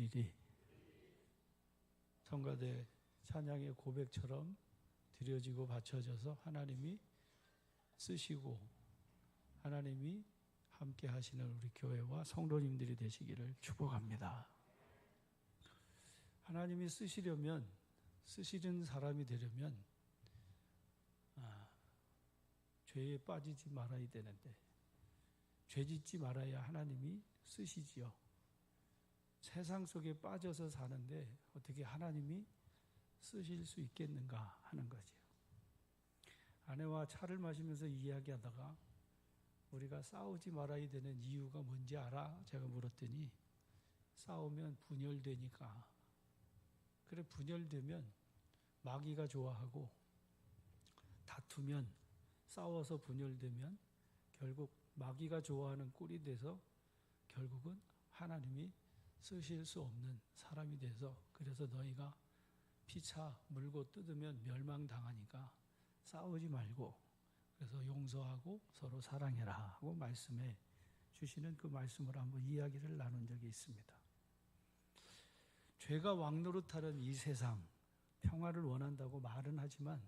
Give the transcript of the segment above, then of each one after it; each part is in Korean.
드리리. 성가대 찬양의 고백처럼 드려지고 바쳐져서 하나님이 쓰시고 하나님이 함께 하시는 우리 교회와 성도님들이 되시기를 축복합니다. 하나님이 쓰시려면, 쓰시는 사람이 되려면 죄에 빠지지 말아야 되는데, 죄 짓지 말아야 하나님이 쓰시지요. 세상 속에 빠져서 사는데 어떻게 하나님이 쓰실 수 있겠는가 하는 거지요. 아내와 차를 마시면서 이야기하다가 우리가 싸우지 말아야 되는 이유가 뭔지 알아? 제가 물었더니 싸우면 분열되니까. 그래, 분열되면 마귀가 좋아하고, 다투면, 싸워서 분열되면 결국 마귀가 좋아하는 꼴이 돼서 결국은 하나님이 쓰실 수 없는 사람이 돼서, 그래서 너희가 피차 물고 뜯으면 멸망당하니까 싸우지 말고, 그래서 용서하고 서로 사랑해라 하고 말씀해 주시는 그 말씀으로 한번 이야기를 나눈 적이 있습니다. 죄가 왕노릇하는 이 세상, 평화를 원한다고 말은 하지만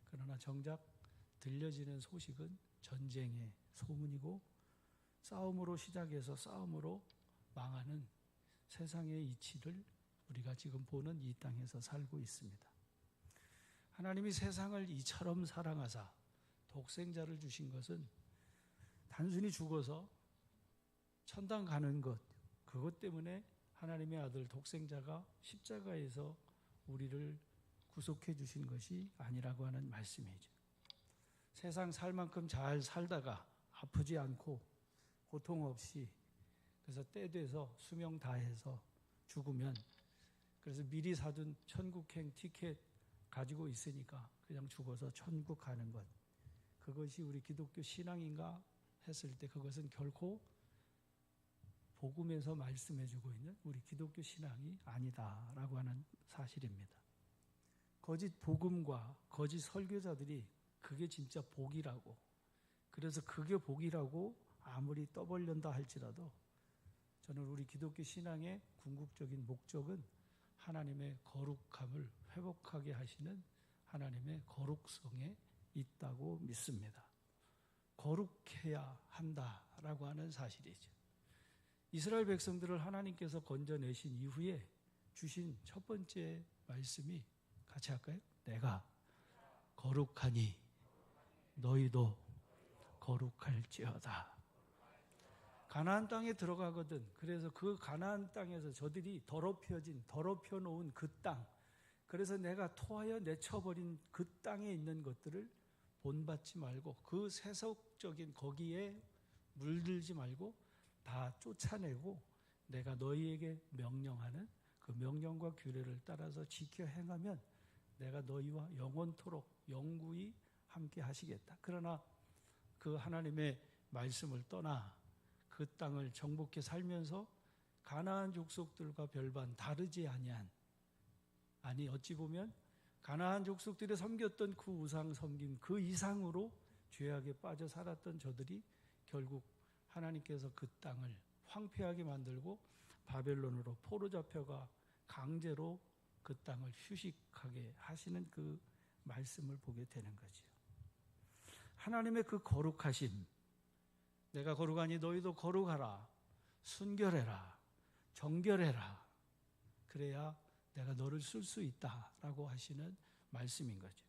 그러나 정작 들려지는 소식은 전쟁의 소문이고, 싸움으로 시작해서 싸움으로 망하는 세상의 이치를 우리가 지금 보는 이 땅에서 살고 있습니다. 하나님이 세상을 이처럼 사랑하사 독생자를 주신 것은 단순히 죽어서 천당 가는 것, 그것 때문에 하나님의 아들 독생자가 십자가에서 우리를 구속해 주신 것이 아니라고 하는 말씀이죠. 세상 살 만큼 잘 살다가 아프지 않고 고통 없이, 그래서 때 돼서 수명 다해서 죽으면, 그래서 미리 사둔 천국행 티켓 가지고 있으니까 그냥 죽어서 천국 가는 것, 그것이 우리 기독교 신앙인가 했을 때 그것은 결코 복음에서 말씀해주고 있는 우리 기독교 신앙이 아니다라고 하는 사실입니다. 거짓 복음과 거짓 설교자들이 그게 진짜 복이라고, 그래서 그게 복이라고 아무리 떠벌린다 할지라도 저는 우리 기독교 신앙의 궁극적인 목적은 하나님의 거룩함을 회복하게 하시는 하나님의 거룩성에 있다고 믿습니다. 거룩해야 한다라고 하는 사실이죠. 이스라엘 백성들을 하나님께서 건져내신 이후에 주신 첫 번째 말씀이, 같이 할까요? 내가 거룩하니 너희도 거룩할지어다. 가나안 땅에 들어가거든. 그래서 그 가나안 땅에서 저들이 더럽혀 놓은 그 땅, 그래서 내가 토하여 내쳐버린 그 땅에 있는 것들을 본받지 말고, 그 세속적인 거기에 물들지 말고 다 쫓아내고, 내가 너희에게 명령하는 그 명령과 규례를 따라서 지켜 행하면 내가 너희와 영원토록 영구히 함께 하시겠다. 그러나 그 하나님의 말씀을 떠나 그 땅을 정복해 살면서 가나안 족속들과 별반 다르지 아니한, 아니 어찌 보면 가나안 족속들이 섬겼던 그 우상 섬김 그 이상으로 죄악에 빠져 살았던 저들이 결국 하나님께서 그 땅을 황폐하게 만들고 바벨론으로 포로 잡혀가 강제로 그 땅을 휴식하게 하시는 그 말씀을 보게 되는 거죠. 하나님의 그 거룩하심, 내가 거룩하니 너희도 거룩하라, 순결해라, 정결해라, 그래야 내가 너를 쓸 수 있다라고 하시는 말씀인 거죠.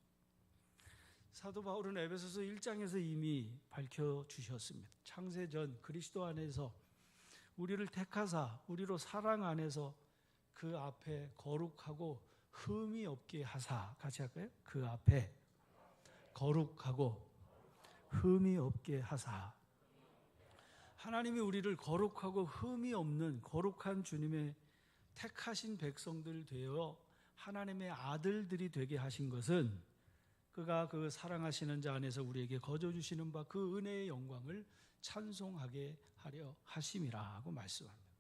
사도 바울은 에베소서 1장에서 이미 밝혀주셨습니다. 창세전 그리스도 안에서 우리를 택하사 우리로 사랑 안에서 그 앞에 거룩하고 흠이 없게 하사, 같이 할까요? 그 앞에 거룩하고 흠이 없게 하사. 하나님이 우리를 거룩하고 흠이 없는 거룩한 주님의 택하신 백성들 되어 하나님의 아들들이 되게 하신 것은 그가 그 사랑하시는 자 안에서 우리에게 거저 주시는 바 그 은혜의 영광을 찬송하게 하려 하심이라고 말씀합니다.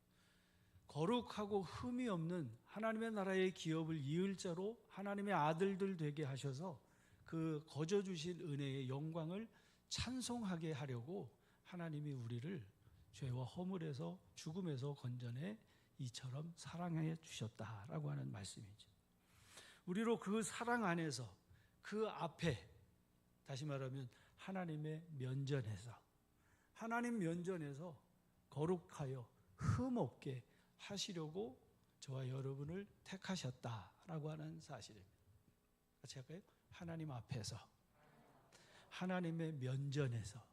거룩하고 흠이 없는 하나님의 나라의 기업을 이을 자로 하나님의 아들들 되게 하셔서 그 거저 주신 은혜의 영광을 찬송하게 하려고 하나님이 우리를 죄와 허물에서 죽음에서 건져내 이처럼 사랑해 주셨다라고 하는 말씀이죠. 우리로 그 사랑 안에서 그 앞에 다시 말하면 하나님의 면전에서 하나님 면전에서 거룩하여 흠없게 하시려고 저와 여러분을 택하셨다라고 하는 사실입니다. 같이 할까요? 하나님 앞에서 하나님의 면전에서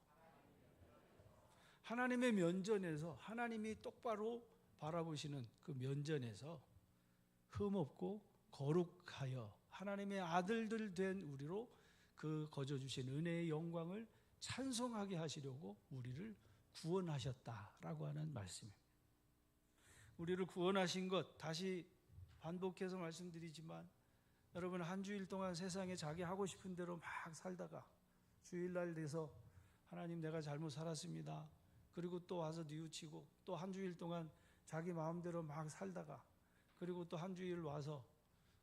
하나님의 면전에서 하나님이 똑바로 바라보시는 그 면전에서 흠없고 거룩하여 하나님의 아들들 된 우리로 그 거저 주신 은혜의 영광을 찬송하게 하시려고 우리를 구원하셨다라고 하는 말씀입니다. 우리를 구원하신 것 다시 반복해서 말씀드리지만 여러분 한 주일 동안 세상에 자기 하고 싶은 대로 막 살다가 주일날 돼서 하나님 내가 잘못 살았습니다. 그리고 또 와서 뉘우치고 또 한 주일 동안 자기 마음대로 막 살다가 그리고 또 한 주일 와서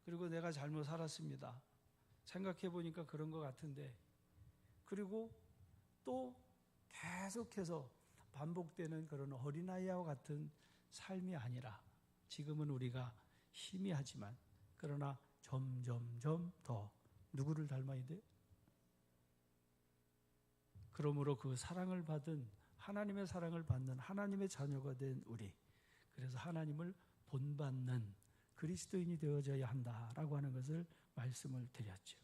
그리고 내가 잘못 살았습니다. 생각해 보니까 그런 것 같은데 그리고 또 계속해서 반복되는 그런 어린아이와 같은 삶이 아니라 지금은 우리가 희미하지만 그러나 점점점 더 누구를 닮아야 돼? 그러므로 그 사랑을 받은 하나님의 사랑을 받는 하나님의 자녀가 된 우리 그래서 하나님을 본받는 그리스도인이 되어져야 한다라고 하는 것을 말씀을 드렸죠.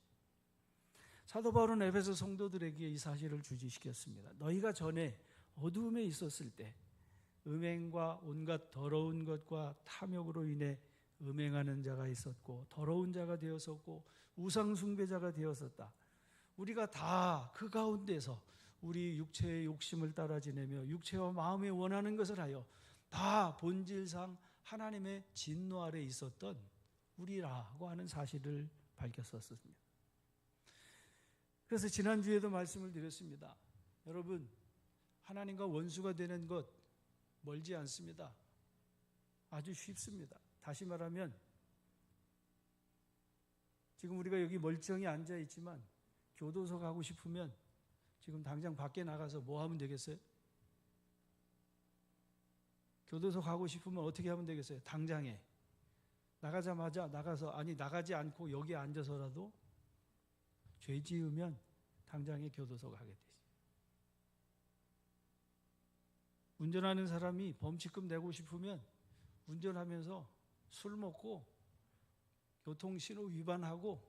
사도 바울은 에베소 성도들에게 이 사실을 주지시켰습니다. 너희가 전에 어두움에 있었을 때 음행과 온갖 더러운 것과 탐욕으로 인해 음행하는 자가 있었고 더러운 자가 되었었고 우상 숭배자가 되었었다. 우리가 다 그 가운데서 우리 육체의 욕심을 따라 지내며 육체와 마음에 원하는 것을 하여 다 본질상 하나님의 진노 아래 있었던 우리라고 하는 사실을 밝혔었습니다. 그래서 지난주에도 말씀을 드렸습니다. 여러분 하나님과 원수가 되는 것 멀지 않습니다. 아주 쉽습니다. 다시 말하면 지금 우리가 여기 멀쩡히 앉아 있지만 교도소 가고 싶으면 지금 당장 밖에 나가서 뭐 하면 되겠어요? 교도소 가고 싶으면 어떻게 하면 되겠어요? 당장에 나가자마자 나가지 않고 여기 앉아서라도 죄 지으면 당장에 교도소 가게 되죠. 운전하는 사람이 범칙금 내고 싶으면 운전하면서 술 먹고 교통신호 위반하고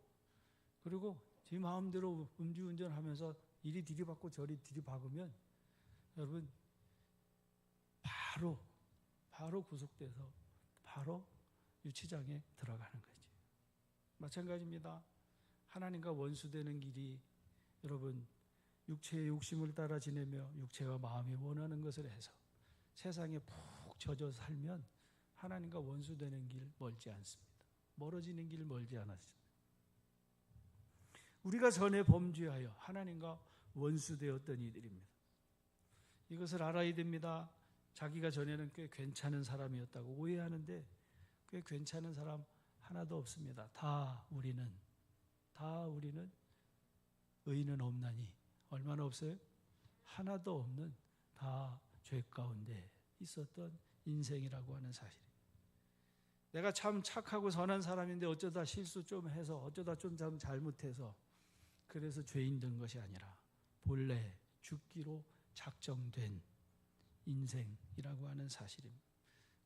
그리고 제 마음대로 음주운전하면서 이리 들이받고 저리 들이박으면 여러분 바로 구속돼서 바로 유치장에 들어가는 거죠. 마찬가지입니다. 하나님과 원수되는 길이 여러분 육체의 욕심을 따라 지내며 육체와 마음이 원하는 것을 해서 세상에 푹 젖어 살면 하나님과 원수되는 길 멀지 않습니다. 멀어지는 길 멀지 않았습니다. 우리가 전에 범죄하여 하나님과 원수되었던 이들입니다. 이것을 알아야 됩니다. 자기가 전에는 꽤 괜찮은 사람이었다고 오해하는데 꽤 괜찮은 사람 하나도 없습니다. 다 우리는 의인은 없나니 얼마나 없어요? 하나도 없는 다 죄 가운데 있었던 인생이라고 하는 사실. 내가 참 착하고 선한 사람인데 어쩌다 실수 좀 해서 어쩌다 좀 잘못해서 그래서 죄인 된 것이 아니라 본래 죽기로 작정된 인생이라고 하는 사실입니다.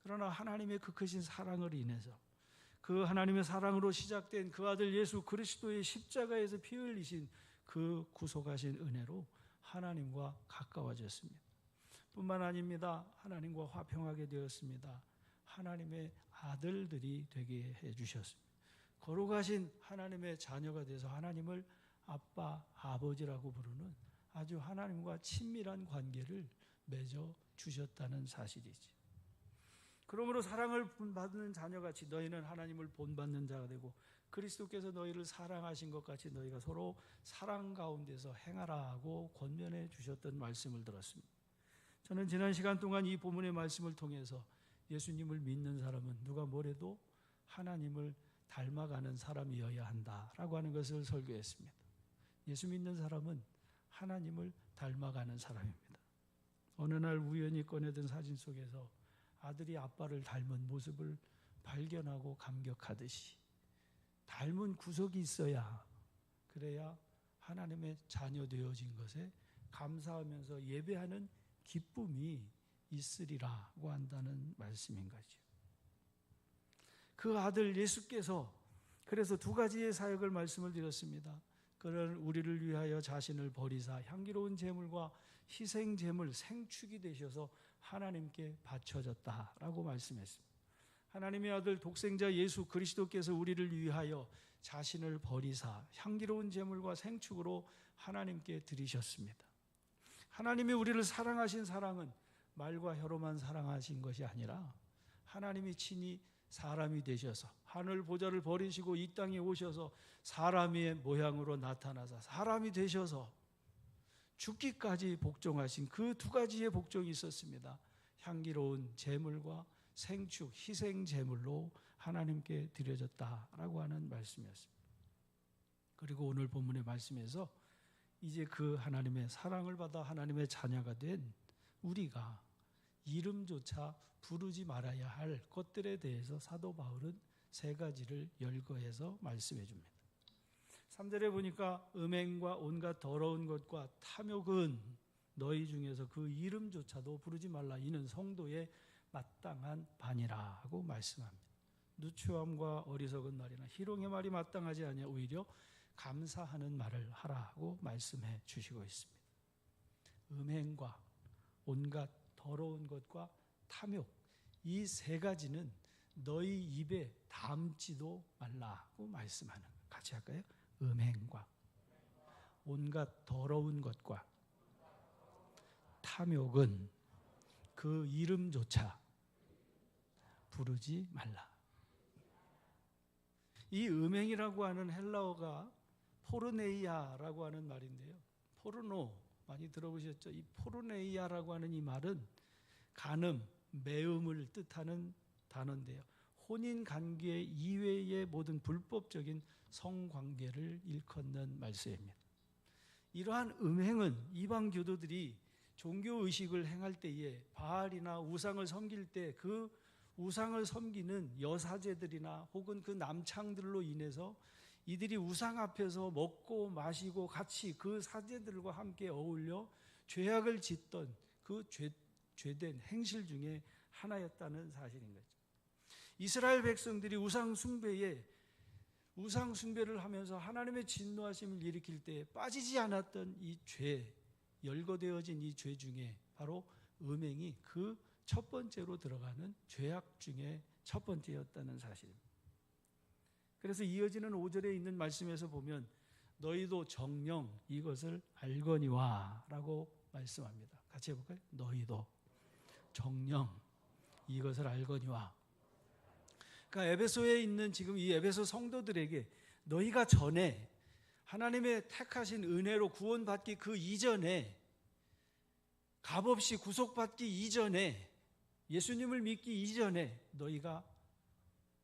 그러나 하나님의 그 크신 사랑을 인해서 그 하나님의 사랑으로 시작된 그 아들 예수 그리스도의 십자가에서 피 흘리신 그 구속하신 은혜로 하나님과 가까워졌습니다. 뿐만 아닙니다. 하나님과 화평하게 되었습니다. 하나님의 아들들이 되게 해주셨습니다. 거룩하신 하나님의 자녀가 돼서 하나님을 아빠, 아버지라고 부르는 아주 하나님과 친밀한 관계를 맺어 주셨다는 사실이지. 그러므로 사랑을 받는 자녀같이 너희는 하나님을 본받는 자가 되고 그리스도께서 너희를 사랑하신 것 같이 너희가 서로 사랑 가운데서 행하라고 권면해 주셨던 말씀을 들었습니다. 저는 지난 시간 동안 이 본문의 말씀을 통해서 예수님을 믿는 사람은 누가 뭐래도 하나님을 닮아가는 사람이어야 한다라고 하는 것을 설교했습니다. 예수 믿는 사람은 하나님을 닮아가는 사람입니다. 어느 날 우연히 꺼내든 사진 속에서 아들이 아빠를 닮은 모습을 발견하고 감격하듯이 닮은 구석이 있어야, 그래야 하나님의 자녀 되어진 것에 감사하면서 예배하는 기쁨이 있으리라고 한다는 말씀인 거죠. 그 아들 예수께서 그래서 두 가지의 사역을 말씀을 드렸습니다. 그는 우리를 위하여 자신을 버리사 향기로운 제물과 희생 제물 생축이 되셔서 하나님께 바쳐졌다라고 말씀했습니다. 하나님의 아들 독생자 예수 그리스도께서 우리를 위하여 자신을 버리사 향기로운 제물과 생축으로 하나님께 드리셨습니다. 하나님이 우리를 사랑하신 사랑은 말과 혀로만 사랑하신 것이 아니라 하나님이 친히 사람이 되셔서 하늘 보좌를 버리시고 이 땅에 오셔서 사람의 모양으로 나타나서 사람이 되셔서 죽기까지 복종하신 그 두 가지의 복종이 있었습니다. 향기로운 제물과 생축, 희생 제물로 하나님께 드려졌다라고 하는 말씀이었습니다. 그리고 오늘 본문의 말씀에서 이제 그 하나님의 사랑을 받아 하나님의 자녀가 된 우리가 이름조차 부르지 말아야 할 것들에 대해서 사도 바울은 세 가지를 열거해서 말씀해 줍니다. 3절에 보니까 음행과 온갖 더러운 것과 탐욕은 너희 중에서 그 이름조차도 부르지 말라. 이는 성도의 마땅한 반이라고 말씀합니다. 누추함과 어리석은 말이나 희롱의 말이 마땅하지 아니하 오히려 감사하는 말을 하라고 말씀해 주시고 있습니다. 음행과 온갖 더러운 것과 탐욕, 이 세 가지는 너희 입에 담지도 말라고 말씀하는 거예요. 같이 할까요? 음행과 온갖 더러운 것과 탐욕은 그 이름조차 부르지 말라. 이 음행이라고 하는 헬라어가 포르네이아라고 하는 말인데요. 포르노 많이 들어보셨죠? 이 포르네이아라고 하는 이 말은 간음, 매음을 뜻하는 단어인데요. 혼인 관계 이외의 모든 불법적인 성관계를 일컫는 말씀입니다. 이러한 음행은 이방 교도들이 종교 의식을 행할 때에 바알이나 우상을 섬길 때 그 우상을 섬기는 여사제들이나 혹은 그 남창들로 인해서 이들이 우상 앞에서 먹고 마시고 같이 그 사제들과 함께 어울려 죄악을 짓던 그 죄된 행실 중에 하나였다는 사실인 거죠. 이스라엘 백성들이 우상 숭배를 하면서 하나님의 진노하심을 일으킬 때 빠지지 않았던 이 죄, 열거되어진 이 죄 중에 바로 음행이 그 첫 번째로 들어가는 죄악 중에 첫 번째였다는 사실입니다. 그래서 이어지는 5절에 있는 말씀에서 보면 너희도 정녕 이것을 알거니와 라고 말씀합니다. 같이 해볼까요? 너희도 정녕 이것을 알거니와. 그러니까 에베소에 있는 지금 이 에베소 성도들에게 너희가 전에 하나님의 택하신 은혜로 구원받기 그 이전에, 값없이 구속받기 이전에, 예수님을 믿기 이전에 너희가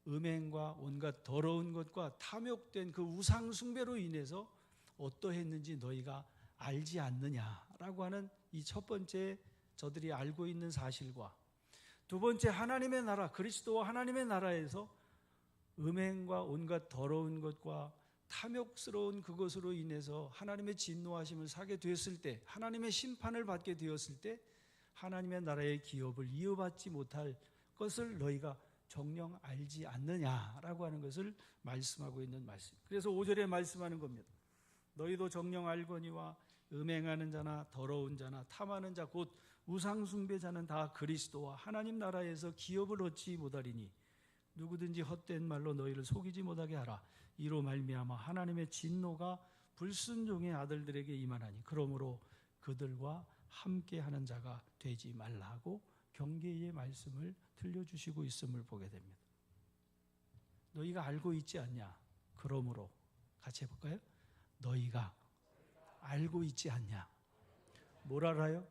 음행과 온갖 더러운 것과 탐욕된 그 우상 숭배로 인해서 어떠했는지 너희가 알지 않느냐라고 하는 이 첫 번째 저들이 알고 있는 사실과, 두 번째 하나님의 나라, 그리스도와 하나님의 나라에서 음행과 온갖 더러운 것과 탐욕스러운 그것으로 인해서 하나님의 진노하심을 사게 되었을 때, 하나님의 심판을 받게 되었을 때 하나님의 나라의 기업을 이어받지 못할 것을 너희가 정녕 알지 않느냐라고 하는 것을 말씀하고 있는 말씀. 그래서 5절에 말씀하는 겁니다. 너희도 정녕 알거니와 음행하는 자나 더러운 자나 탐하는 자 곧 우상 숭배자는 다 그리스도와 하나님 나라에서 기업을 얻지 못하리니 누구든지 헛된 말로 너희를 속이지 못하게 하라. 이로 말미암아 하나님의 진노가 불순종의 아들들에게 임하나니 그러므로 그들과 함께하는 자가 되지 말라고 경계의 말씀을 들려주시고 있음을 보게 됩니다. 너희가 알고 있지 않냐? 그러므로 같이 해볼까요? 너희가 알고 있지 않냐? 뭘 알아요?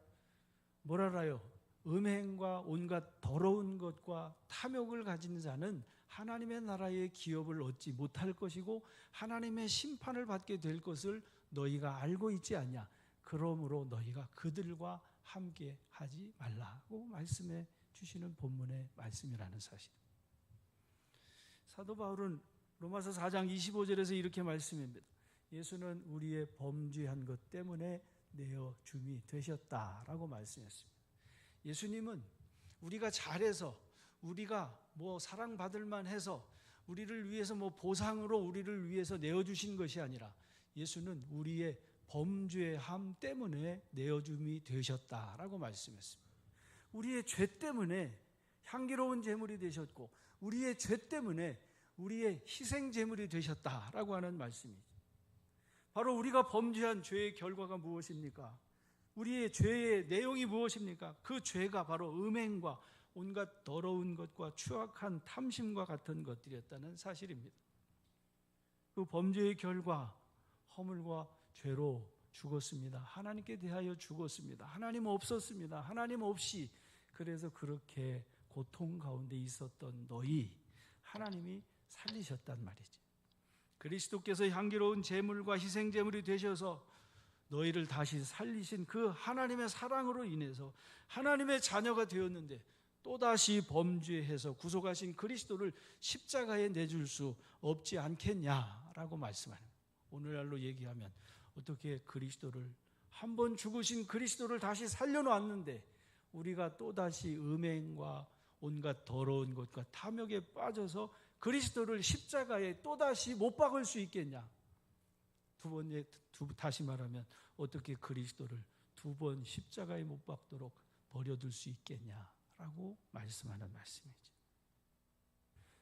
뭘 알아요? 음행과 온갖 더러운 것과 탐욕을 가진 자는 하나님의 나라의 기업을 얻지 못할 것이고 하나님의 심판을 받게 될 것을 너희가 알고 있지 않냐? 그러므로 너희가 그들과 함께 하지 말라고 말씀해 주시는 본문의 말씀이라는 사실. 사도 바울은 로마서 4장 25절에서 이렇게 말씀합니다. 예수는 우리의 범죄한 것 때문에 내어줌이 되셨다라고 말씀했습니다. 예수님은 우리가 잘해서, 우리가 사랑받을 만해서, 우리를 위해서 보상으로 우리를 위해서 내어주신 것이 아니라 예수는 우리의 범죄함 때문에 내어줌이 되셨다라고 말씀했습니다. 우리의 죄 때문에 향기로운 제물이 되셨고, 우리의 죄 때문에 우리의 희생 제물이 되셨다라고 하는 말씀이죠. 바로 우리가 범죄한 죄의 결과가 무엇입니까? 우리의 죄의 내용이 무엇입니까? 그 죄가 바로 음행과 온갖 더러운 것과 추악한 탐심과 같은 것들이었다는 사실입니다. 그 범죄의 결과, 허물과 죄로 죽었습니다. 하나님께 대하여 죽었습니다. 하나님 없었습니다. 하나님 없이. 그래서 그렇게 고통 가운데 있었던 너희, 하나님이 살리셨단 말이지. 그리스도께서 향기로운 제물과 희생 제물이 되셔서 너희를 다시 살리신 그 하나님의 사랑으로 인해서 하나님의 자녀가 되었는데, 또다시 범죄해서 구속하신 그리스도를 십자가에 내줄 수 없지 않겠냐라고 말씀하는, 오늘날로 얘기하면 어떻게 그리스도를, 한번 죽으신 그리스도를 다시 살려놓았는데 우리가 또다시 음행과 온갖 더러운 것과 탐욕에 빠져서 그리스도를 십자가에 또다시 못 박을 수 있겠냐? 다시 말하면 어떻게 그리스도를 두 번 십자가에 못 박도록 버려둘 수 있겠냐라고 말씀하는 말씀이죠.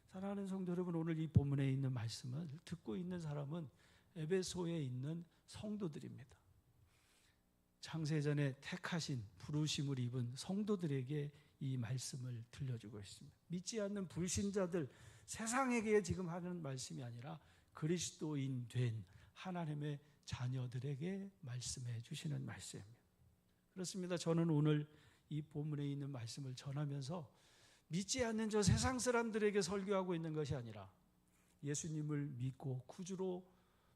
사랑하는 성도 여러분, 오늘 이 본문에 있는 말씀을 듣고 있는 사람은 에베소에 있는 성도들입니다. 창세전에 택하신 부르심을 입은 성도들에게 이 말씀을 들려주고 있습니다. 믿지 않는 불신자들, 세상에게 지금 하는 말씀이 아니라 그리스도인 된 하나님의 자녀들에게 말씀해 주시는 말씀입니다. 그렇습니다. 저는 오늘 이 본문에 있는 말씀을 전하면서 믿지 않는 저 세상 사람들에게 설교하고 있는 것이 아니라 예수님을 믿고 구주로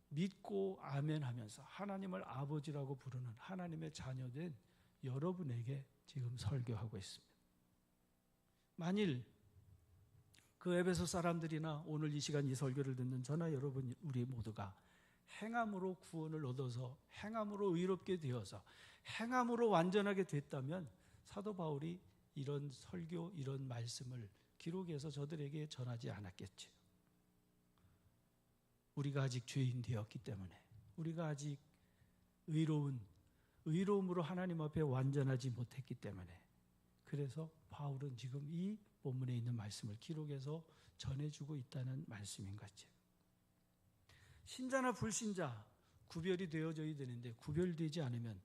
믿고 아멘하면서 하나님을 아버지라고 부르는 하나님의 자녀된 여러분에게 지금 설교하고 있습니다. 만일 그 에베소 사람들이나 오늘 이 시간 이 설교를 듣는 저나 여러분, 우리 모두가 행함으로 구원을 얻어서 행함으로 의롭게 되어서 행함으로 완전하게 됐다면 사도 바울이 이런 설교, 이런 말씀을 기록해서 저들에게 전하지 않았겠죠. 우리가 아직 죄인 되었기 때문에, 우리가 아직 의로움으로 하나님 앞에 완전하지 못했기 때문에, 그래서 바울은 지금 이 본문에 있는 말씀을 기록해서 전해주고 있다는 말씀인 거죠. 신자나 불신자 구별이 되어져야 되는데 구별되지 않으면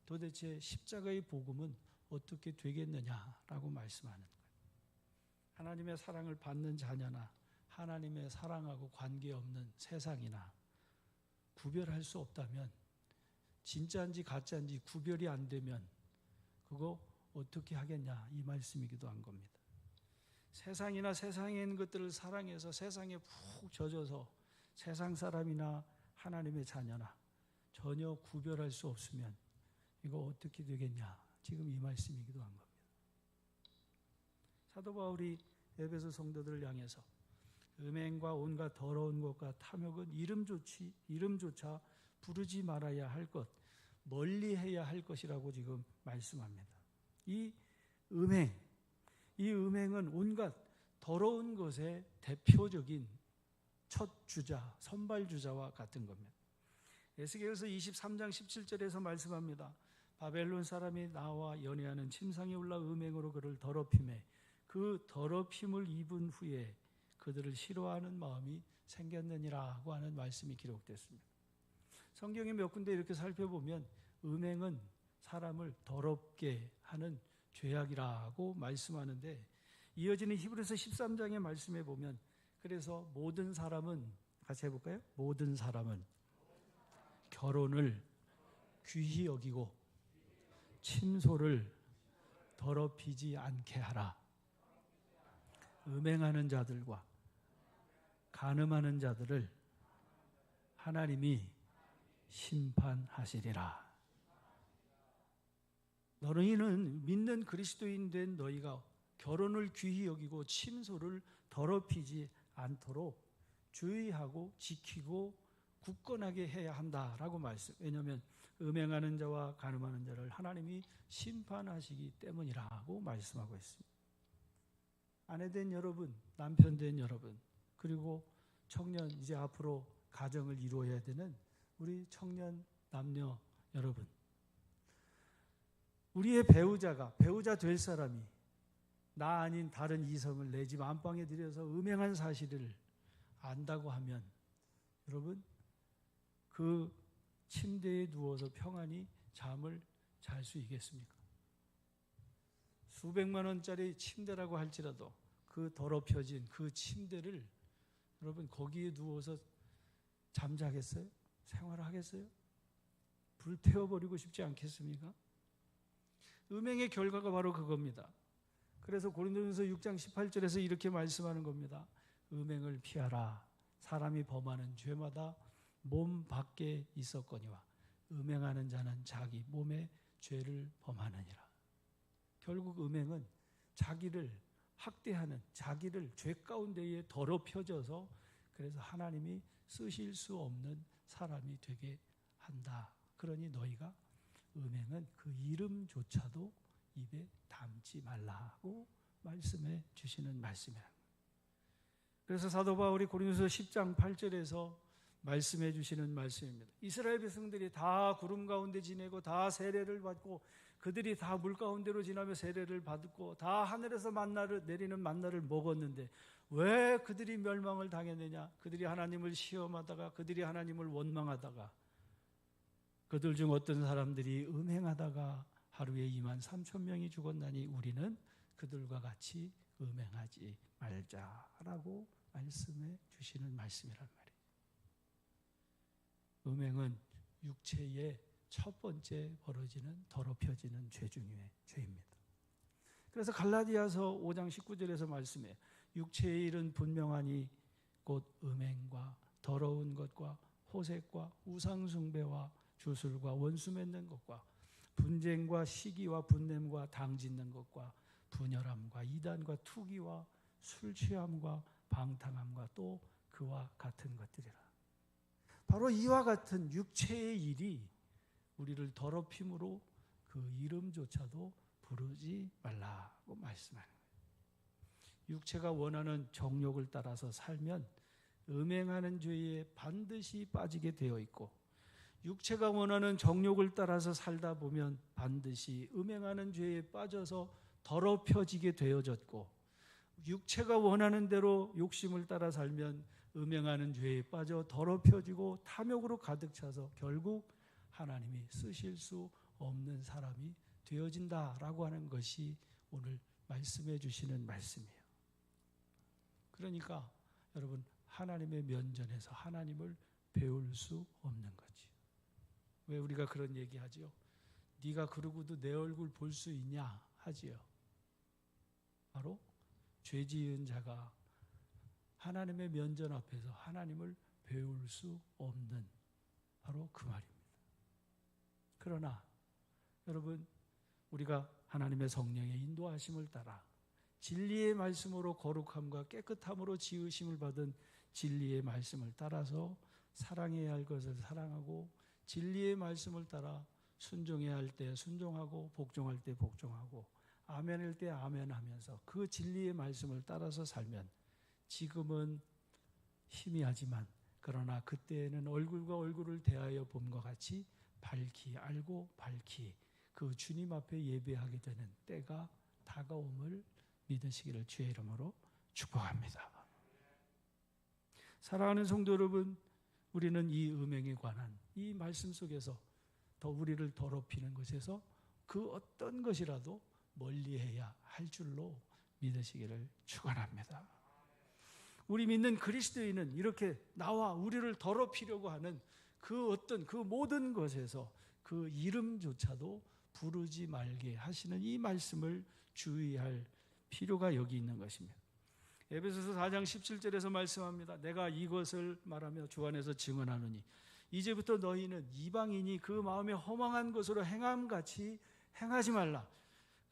도대체 십자가의 복음은 어떻게 되겠느냐라고 말씀하는 거예요. 하나님의 사랑을 받는 자녀나 하나님의 사랑하고 관계없는 세상이나 구별할 수 없다면, 진짜인지 가짜인지 구별이 안 되면 그거 어떻게 하겠냐, 이 말씀이기도 한 겁니다. 세상이나 세상에 있는 것들을 사랑해서 세상에 푹 젖어서 세상 사람이나 하나님의 자녀나 전혀 구별할 수 없으면 이거 어떻게 되겠냐, 지금 이 말씀이기도 한 겁니다. 사도 바울이 에베소 성도들을 향해서 음행과 온갖 더러운 것과 탐욕은 이름조차 부르지 말아야 할 것, 멀리해야 할 것이라고 지금 말씀합니다. 이 음행은 온갖 더러운 것의 대표적인 첫 주자, 선발주자와 같은 겁니다. 에스겔서 23장 17절에서 말씀합니다. 바벨론 사람이 나와 연애하는 침상에 올라 음행으로 그를 더럽히매 그 더럽힘을 입은 후에 그들을 싫어하는 마음이 생겼느니라고 하는 말씀이 기록됐습니다. 성경에 몇 군데 이렇게 살펴보면 음행은 사람을 더럽게 하는 죄악이라고 말씀하는데, 이어지는 히브리서 13장의 말씀에 보면, 그래서 모든 사람은, 같이 해볼까요? 모든 사람은 결혼을 귀히 여기고 침소를 더럽히지 않게 하라. 음행하는 자들과 간음하는 자들을 하나님이 심판하시리라. 너희는 믿는 그리스도인 된 너희가 결혼을 귀히 여기고 침소를 더럽히지 않도록 주의하고 지키고 굳건하게 해야 한다라고 말씀. 왜냐하면 음행하는 자와 간음하는 자를 하나님이 심판하시기 때문이라고 말씀하고 있습니다. 아내된 여러분, 남편된 여러분, 그리고 청년, 이제 앞으로 가정을 이루어야 되는 우리 청년 남녀 여러분, 우리의 배우자 될 사람이 나 아닌 다른 이성을 내 집 안방에 들여서 음행한 사실을 안다고 하면 여러분, 그 침대에 누워서 평안히 잠을 잘 수 있겠습니까? 수백만 원짜리 침대라고 할지라도 그 더럽혀진 그 침대를 여러분 거기에 누워서 잠자겠어요? 생활하겠어요? 불태워버리고 싶지 않겠습니까? 음행의 결과가 바로 그겁니다. 그래서 고린도전서 6장 18절에서 이렇게 말씀하는 겁니다. 음행을 피하라. 사람이 범하는 죄마다 몸 밖에 있었거니와 음행하는 자는 자기 몸에 죄를 범하느니라. 결국 음행은 자기를 학대하는, 자기를 죄 가운데에 더럽혀져서 그래서 하나님이 쓰실 수 없는 사람이 되게 한다. 그러니 너희가 음행은 그 이름조차도 입에 담지 말라고 말씀해 주시는 말씀이라. 그래서 사도 바울이 고린도서 10장 8절에서 말씀해 주시는 말씀입니다. 이스라엘 백성들이 다 구름 가운데 지내고 다 세례를 받고 그들이 다 물 가운데로 지나며 세례를 받고 다 하늘에서 내리는 만나를 먹었는데 왜 그들이 멸망을 당했느냐? 그들이 하나님을 시험하다가 그들이 하나님을 원망하다가 그들 중 어떤 사람들이 음행하다가 하루에 23,000명이 죽었나니 우리는 그들과 같이 음행하지 말자라고 말씀해 주시는 말씀이란 말이에요. 음행은 육체의 첫 번째 벌어지는 더럽혀지는 죄 중의 죄입니다. 그래서 갈라디아서 5장 19절에서 말씀해 육체의 일은 분명하니 곧 음행과 더러운 것과 호색과 우상숭배와 주술과 원수 맺는 것과 분쟁과 시기와 분냄과 당짓는 것과 분열함과 이단과 투기와 술 취함과 방탕함과 또 그와 같은 것들이라. 바로 이와 같은 육체의 일이 우리를 더럽힘으로 그 이름조차도 부르지 말라고 말씀하는 거예요. 육체가 원하는 정욕을 따라서 살면 음행하는 죄에 반드시 빠지게 되어 있고 육체가 원하는 정욕을 따라서 살다 보면 반드시 음행하는 죄에 빠져서 더럽혀지게 되어졌고 육체가 원하는 대로 욕심을 따라 살면 음행하는 죄에 빠져 더럽혀지고 탐욕으로 가득 차서 결국 하나님이 쓰실 수 없는 사람이 되어진다라고 하는 것이 오늘 말씀해 주시는 말씀이에요. 그러니까 여러분 하나님의 면전에서 하나님을 배울 수 없는 거지. 왜 우리가 그런 얘기하지요? 네가 그러고도 내 얼굴 볼 수 있냐 하지요. 바로 죄 지은 자가 하나님의 면전 앞에서 하나님을 배울 수 없는 바로 그 말입니다. 그러나 여러분 우리가 하나님의 성령의 인도하심을 따라 진리의 말씀으로 거룩함과 깨끗함으로 지으심을 받은 진리의 말씀을 따라서 사랑해야 할 것을 사랑하고 진리의 말씀을 따라 순종해야 할 때 순종하고 복종할 때 복종하고 아멘할 때 아멘하면서 그 진리의 말씀을 따라서 살면 지금은 희미하지만 그러나 그때에는 얼굴과 얼굴을 대하여 봄과 같이 밝히 알고 밝히 그 주님 앞에 예배하게 되는 때가 다가옴을 믿으시기를 주의 이름으로 축복합니다. 사랑하는 성도 여러분, 우리는 이 음행에 관한 이 말씀 속에서 더 우리를 더럽히는 것에서 그 어떤 것이라도 멀리해야 할 줄로 믿으시기를 축원합니다. 우리 믿는 그리스도인은 이렇게 나와 우리를 더럽히려고 하는 그 어떤 그 모든 것에서 그 이름조차도 부르지 말게 하시는 이 말씀을 주의할 필요가 여기 있는 것입니다. 에베소서 4장 17절에서 말씀합니다. 내가 이것을 말하며 주 안에서 증언하노니 이제부터 너희는 이방인이 그 마음에 허망한 것으로 행함같이 행하지 말라.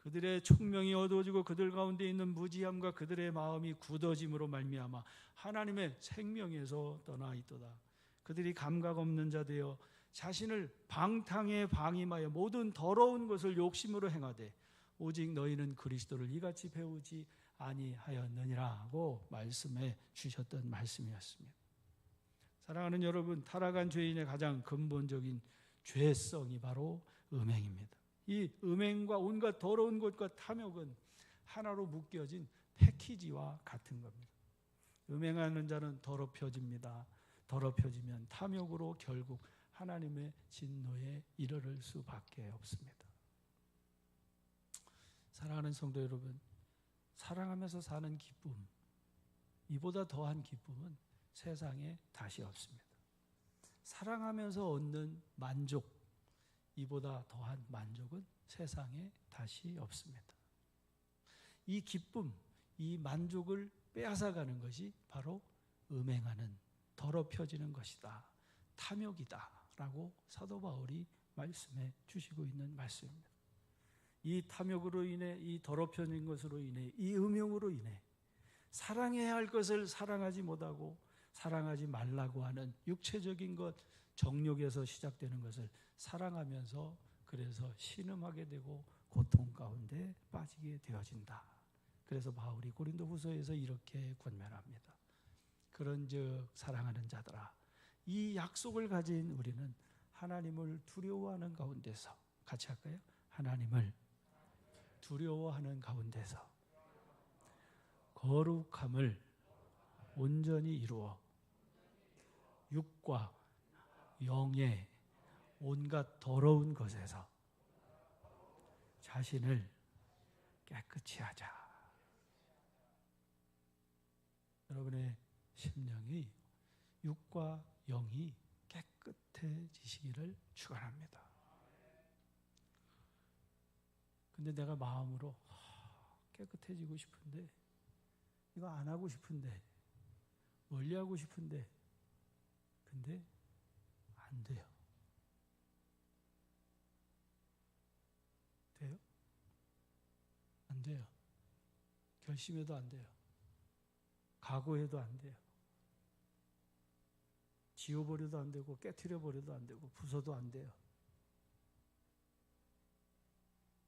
그들의 총명이 어두워지고 그들 가운데 있는 무지함과 그들의 마음이 굳어짐으로 말미암아 하나님의 생명에서 떠나 있도다. 그들이 감각 없는 자 되어 자신을 방탕에 방임하여 모든 더러운 것을 욕심으로 행하되 오직 너희는 그리스도를 이같이 배우지 아니하였느니라고 말씀해 주셨던 말씀이었습니다. 사랑하는 여러분, 타락한 죄인의 가장 근본적인 죄성이 바로 음행입니다. 이 음행과 온갖 더러운 것과 탐욕은 하나로 묶여진 패키지와 같은 겁니다. 음행하는 자는 더럽혀집니다. 더럽혀지면 탐욕으로 결국 하나님의 진노에 이르를 수밖에 없습니다. 사랑하는 성도 여러분, 사랑하면서 사는 기쁨, 이보다 더한 기쁨은 세상에 다시 없습니다. 사랑하면서 얻는 만족, 이보다 더한 만족은 세상에 다시 없습니다. 이 기쁨, 이 만족을 빼앗아가는 것이 바로 음행하는, 더럽혀지는 것이다, 탐욕이다 라고 사도 바울이 말씀해 주시고 있는 말씀입니다. 이 탐욕으로 인해, 이 더럽혀진 것으로 인해, 이 음욕으로 인해 사랑해야 할 것을 사랑하지 못하고 사랑하지 말라고 하는 육체적인 것, 정욕에서 시작되는 것을 사랑하면서 그래서 신음하게 되고 고통 가운데 빠지게 되어진다. 그래서 바울이 고린도후서에서 이렇게 권면합니다. 그런즉 사랑하는 자들아, 이 약속을 가진 우리는 하나님을 두려워하는 가운데서, 같이 할까요? 하나님을 두려워하는 가운데서 거룩함을 온전히 이루어 육과 영의 온갖 더러운 것에서 자신을 깨끗이 하자. 여러분의 심령이 육과 영이 깨끗해지시기를 축원합니다. 근데 내가 마음으로 깨끗해지고 싶은데, 이거 안 하고 싶은데, 멀리하고 싶은데, 근데 안 돼요. 돼요? 안 돼요. 결심해도 안 돼요. 각오해도 안 돼요. 지워버려도 안 되고 깨트려버려도 안 되고 부숴도 안 돼요.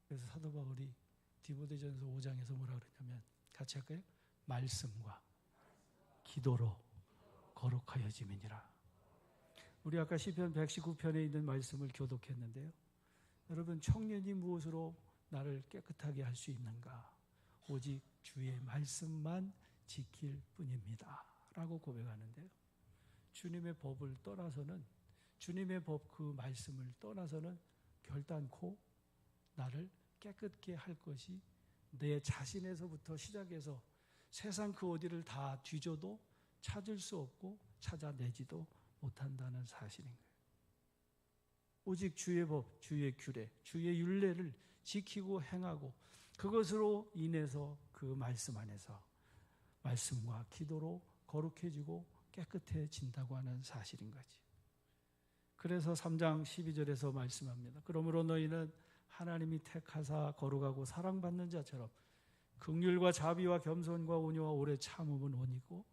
그래서 사도 바울이 디모데전서 5장에서 뭐라 그러냐면, 같이 할까요? 말씀과 기도로 거룩하여짐이니라. 우리 아까 시편 119편에 있는 말씀을 교독했는데요. 여러분, 청년이 무엇으로 나를 깨끗하게 할 수 있는가? 오직 주의 말씀만 지킬 뿐입니다 라고 고백하는데요. 주님의 법을 떠나서는, 주님의 법 그 말씀을 떠나서는 결단코 나를 깨끗게 할 것이 내 자신에서부터 시작해서 세상 그 어디를 다 뒤져도 찾을 수 없고 찾아내지도 못한다는 사실인 거예요. 오직 주의 법, 주의 규례, 주의 율례를 지키고 행하고 그것으로 인해서 그 말씀 안에서 말씀과 기도로 거룩해지고 깨끗해진다고 하는 사실인 거지. 그래서 3장 12절에서 말씀합니다. 그러므로 너희는 하나님이 택하사 거룩하고 사랑받는 자처럼 긍휼과 자비와 겸손과 온유와 오래 참음은 원이고,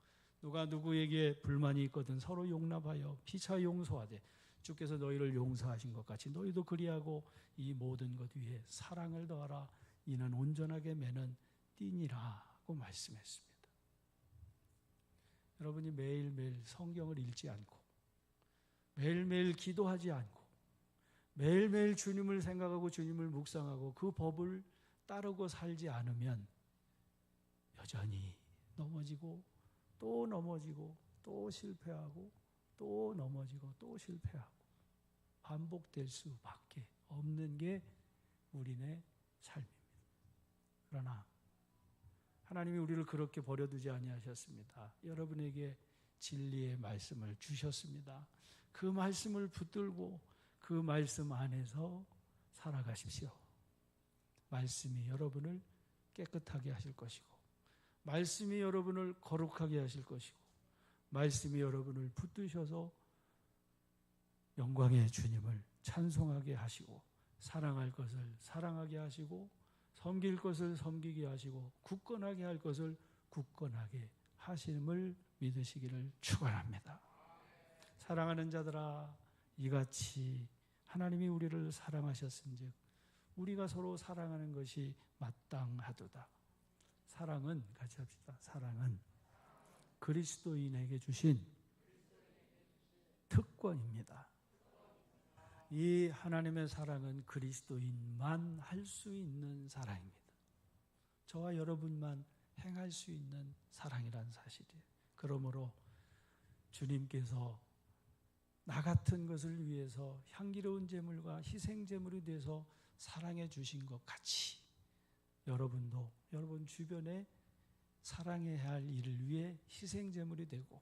누가 누구에게 불만이 있거든 서로 용납하여 피차 용서하되 주께서 너희를 용서하신 것 같이 너희도 그리하고 이 모든 것 위에 사랑을 더하라. 이는 온전하게 매는 띠니라고 말씀했습니다. 여러분이 매일매일 성경을 읽지 않고 매일매일 기도하지 않고 매일매일 주님을 생각하고 주님을 묵상하고 그 법을 따르고 살지 않으면 여전히 넘어지고 또 넘어지고 또 실패하고 또 넘어지고 또 실패하고 반복될 수밖에 없는 게 우리네 삶입니다. 그러나 하나님이 우리를 그렇게 버려두지 아니하셨습니다. 여러분에게 진리의 말씀을 주셨습니다. 그 말씀을 붙들고 그 말씀 안에서 살아가십시오. 말씀이 여러분을 깨끗하게 하실 것이고, 말씀이 여러분을 거룩하게 하실 것이고, 말씀이 여러분을 붙드셔서 영광의 주님을 찬송하게 하시고, 사랑할 것을 사랑하게 하시고, 섬길 것을 섬기게 하시고 굳건하게 할 것을 굳건하게 하심을 믿으시기를 축원합니다. 사랑하는 자들아, 이같이 하나님이 우리를 사랑하셨은즉 우리가 서로 사랑하는 것이 마땅하도다. 사랑은, 같이 합시다. 사랑은 그리스도인에게 주신 특권입니다. 이 하나님의 사랑은 그리스도인만 할 수 있는 사랑입니다. 저와 여러분만 행할 수 있는 사랑이란 사실이에요. 그러므로 주님께서 나 같은 것을 위해서 향기로운 제물과 희생 제물이 돼서 사랑해 주신 것 같이 여러분도 여러분 주변에 사랑해야 할 일을 위해 희생 제물이 되고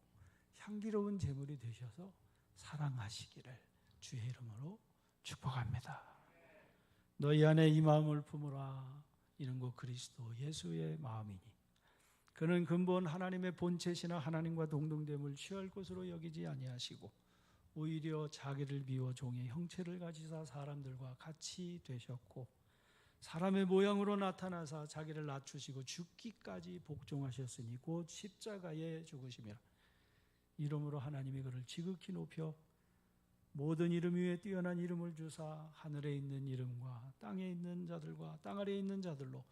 향기로운 제물이 되셔서 사랑하시기를 주의 이름으로 축복합니다. 너희 안에 이 마음을 품으라. 이는 곧 그리스도 예수의 마음이니 그는 근본 하나님의 본체시나 하나님과 동등됨을 취할 것으로 여기지 아니하시고 오히려 자기를 비워 종의 형체를 가지사 사람들과 같이 되셨고 사람의 모양으로 나타나사 자기를 낮추시고 죽기까지 복종하셨으니 곧 십자가에 죽으심이라. 이름으로 하나님이 그를 지극히 높여 모든 이름 위에 뛰어난 이름을 주사 하늘에 있는 이름과 땅에 있는 자들과 땅 아래에 있는 자들로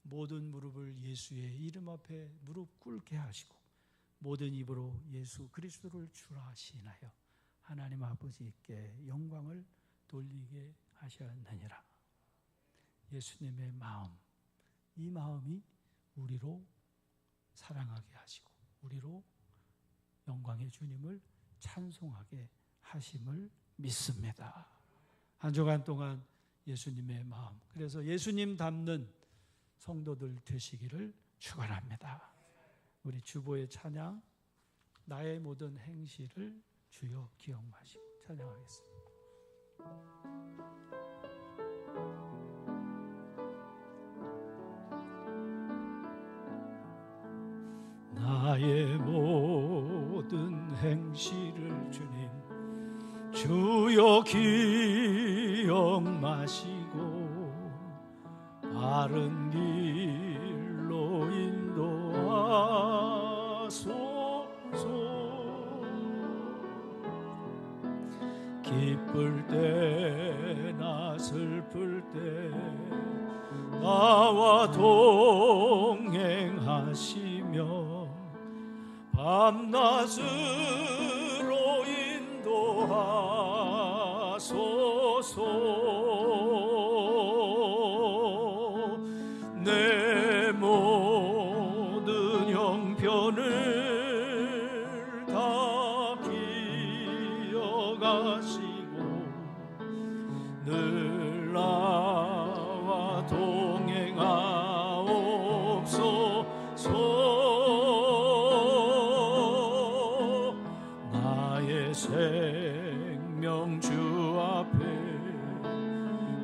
모든 무릎을 예수의 이름 앞에 무릎 꿇게 하시고 모든 입으로 예수 그리스도를 주라 시인하여 하나님 아버지께 영광을 돌리게 하셨느니라. 예수님의 마음, 이 마음이 우리로 사랑하게 하시고 우리로 영광의 주님을 찬송하게 하심을 믿습니다. 한 주간 동안 예수님의 마음, 그래서 예수님 닮는 성도들 되시기를 축원합니다. 우리 주보의 찬양, 나의 모든 행실을 주여 기억하시고 찬양하겠습니다. 나의 모든 행실을 주님 주여 기억 마시고 바른 길로 인도하소서. 기쁠 때나 슬플 때 나와 동행하시며 밤낮으로 인도하소서. 내 모든 형편을 다 기억하시고 늘 나와 동행하옵소서. 나의 생명 주 앞에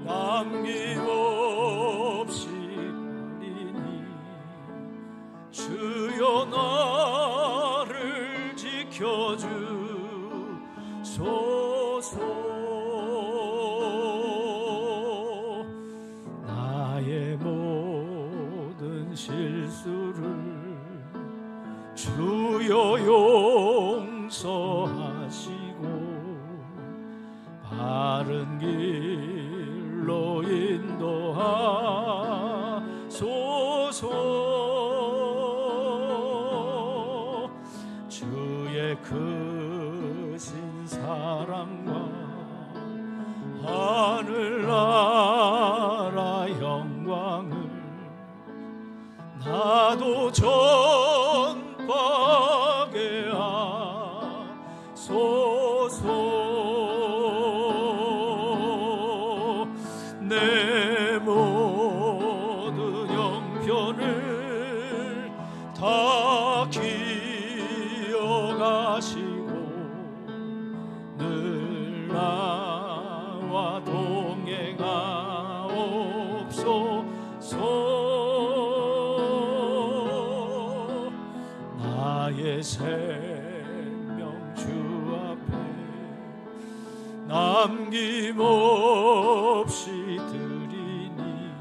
남김없이 드리니 주여 나를 지켜주소서. 나의 모든 실수를 주여 용서하시고 바른 길로 인도하소서. 주의 크신 사랑과 하늘나라 영광을 나도 전파하게 하소서. 내 모든 형편을 다 기억하시고 늘 나와 동행하옵소서. 나의 생명 주 앞에 남김없이 드리니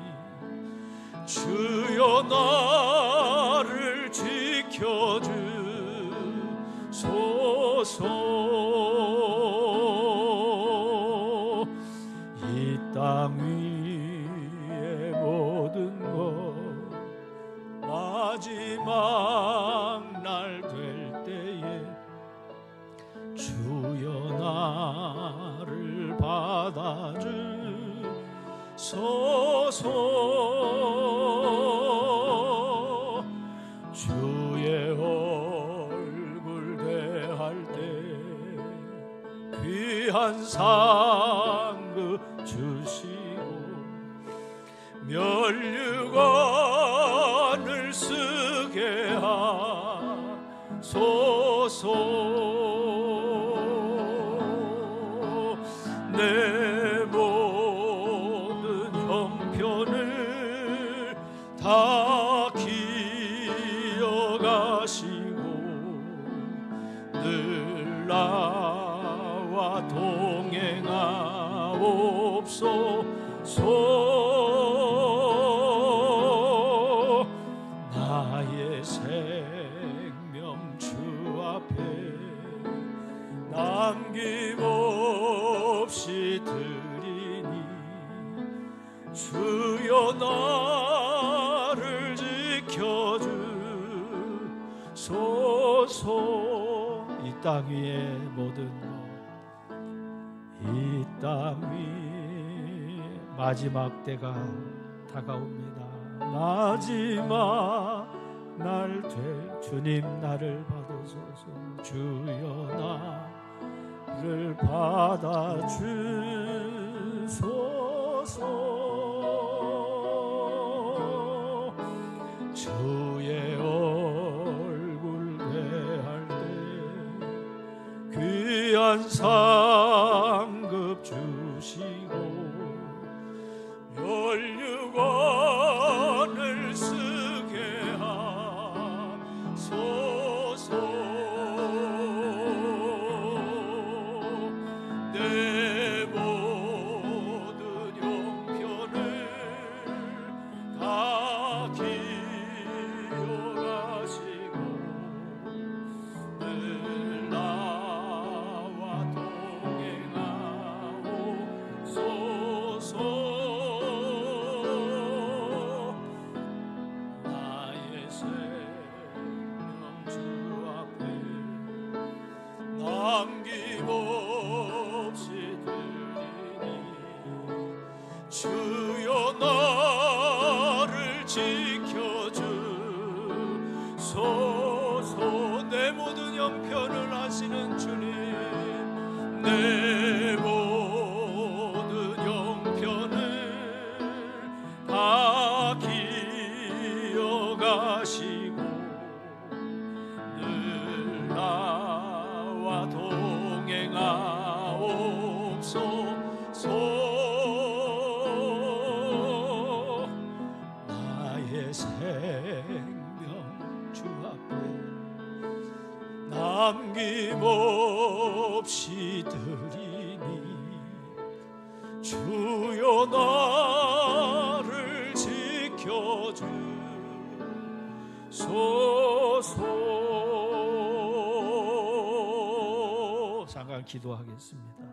주여 나를 지켜주소서. 이 땅 위의 모든 것 마지막 날 될 때에 주여 나를 받아주소서. 주의 얼굴 대할 때 귀한 상급 주시고 면류관을 쓰게 하소서. 내 모든 형편을 다 기억하시고 늘 나와 동행하옵소서. 나의 생명 주 앞에 남김없이 드리니 주여 나를 지켜주소서. 이 땅 위의 모든 것, 이 땅 위에 마지막 때가 다가옵니다. 마지막 날 될 주님 나를 받으소서. 주여 나를 받아주소서. 주의 얼굴 대할 때 귀한 상급 주시고 면류관을 쓰게 하소서. 내 모든 형편을 다 기억하시고 늘 나와 동행하옵소서. 나의 생명 주 앞에 남김없이 드리니 주여 나를 지켜주소서. 내 모든 형편을 아시는 주님, 내 모든 형편을 다 기억하시고 늘 나와 동행하옵소서. 나의 생명 주 앞에 남김없이 드리니 주여 나를 지켜주소서. 잠깐 기도하겠습니다.